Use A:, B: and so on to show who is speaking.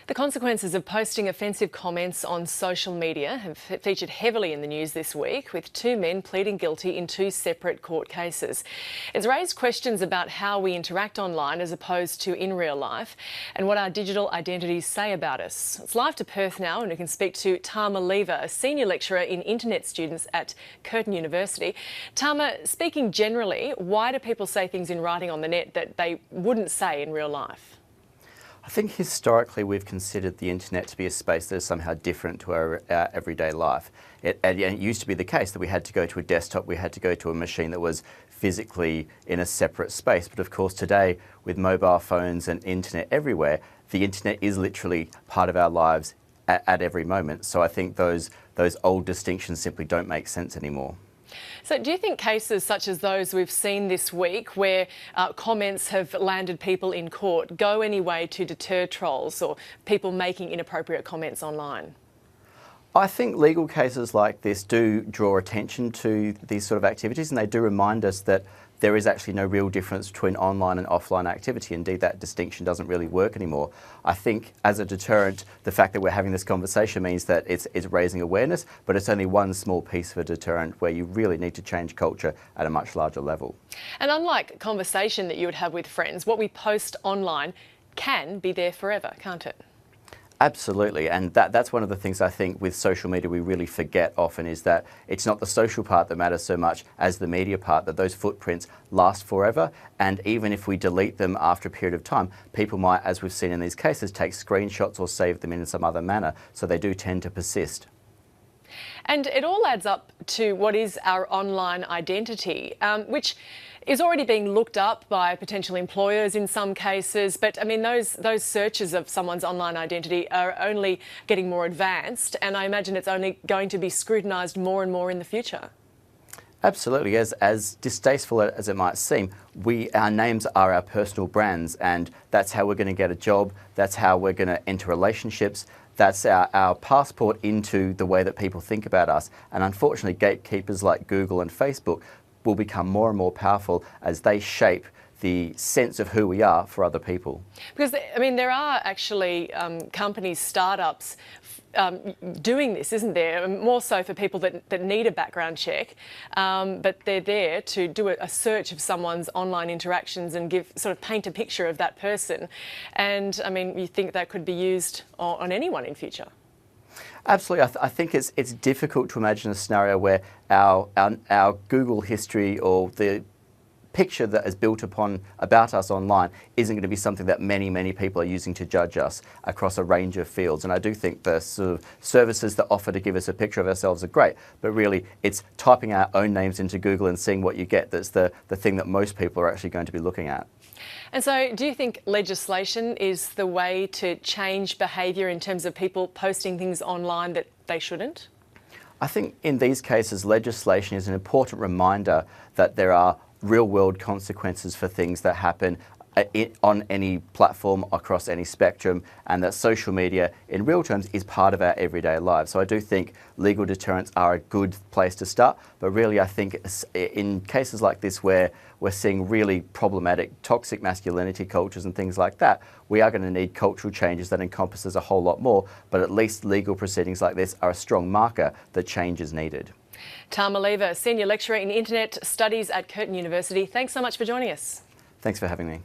A: The consequences of posting offensive comments on social media have featured heavily in the news this week, with two men pleading guilty in two separate court cases. It's raised questions about how we interact online as opposed to in real life and what our digital identities say about us. It's live to Perth now, and we can speak to Tama, a senior lecturer in internet students at Curtin University. Tama, speaking generally, why do people say things in writing on the net that they wouldn't say in real life?
B: I think historically we've considered the internet to be a space that is somehow different to our everyday life. And it used to be the case that we had to go to a desktop, we had to go to a machine that was physically in a separate space. But of course today, with mobile phones and internet everywhere, the internet is literally part of our lives at every moment. So I think those old distinctions simply don't make sense anymore.
A: So do you think cases such as those we've seen this week, where comments have landed people in court, go any way to deter trolls or people making inappropriate comments online?
B: I think legal cases like this do draw attention to these sort of activities, and they do remind us that there is actually no real difference between online and offline activity. Indeed, that distinction doesn't really work anymore. I think as a deterrent, the fact that we're having this conversation means that it's raising awareness, but it's only one small piece of a deterrent where you really need to change culture at a much larger level.
A: And unlike conversation that you would have with friends, what we post online can be there forever, can't it?
B: Absolutely, and that's one of the things I think with social media we really forget often, is that it's not the social part that matters so much as the media part, that those footprints last forever, and even if we delete them after a period of time, people might, as we've seen in these cases, take screenshots or save them in some other manner, so they do tend to persist.
A: And it all adds up to what is our online identity, which is already being looked up by potential employers in some cases. But I mean, those searches of someone's online identity are only getting more advanced, and I imagine it's only going to be scrutinised more and more in the future.
B: Absolutely. As distasteful as it might seem, our names are our personal brands, and that's how we're going to get a job, that's how we're going to enter relationships. That's our passport into the way that people think about us. And unfortunately, gatekeepers like Google and Facebook will become more and more powerful as they shape the sense of who we are for other people. Because,
A: I mean, there are actually companies, startups doing this, isn't there? More so for people that need a background check, but they're there to do a search of someone's online interactions and paint a picture of that person. And I mean, you think that could be used on anyone in future?
B: Absolutely. I think it's difficult to imagine a scenario where our Google history or the picture that is built about us online isn't going to be something that many people are using to judge us across a range of fields. And I do think the sort of services that offer to give us a picture of ourselves are great, but really it's typing our own names into Google and seeing what you get that's the thing that most people are actually going to be looking at.
A: And so do you think legislation is the way to change behaviour in terms of people posting things online that they shouldn't?
B: I think in these cases legislation is an important reminder that there are real-world consequences for things that happen on any platform across any spectrum, and that social media in real terms is part of our everyday lives. So I do think legal deterrents are a good place to start, but really I think in cases like this where we're seeing really problematic toxic masculinity cultures and things like that, we are going to need cultural changes that encompasses a whole lot more, but at least legal proceedings like this are a strong marker that change is needed.
A: Tama, senior lecturer in internet studies at Curtin University, thanks so much for joining us.
B: Thanks for having me.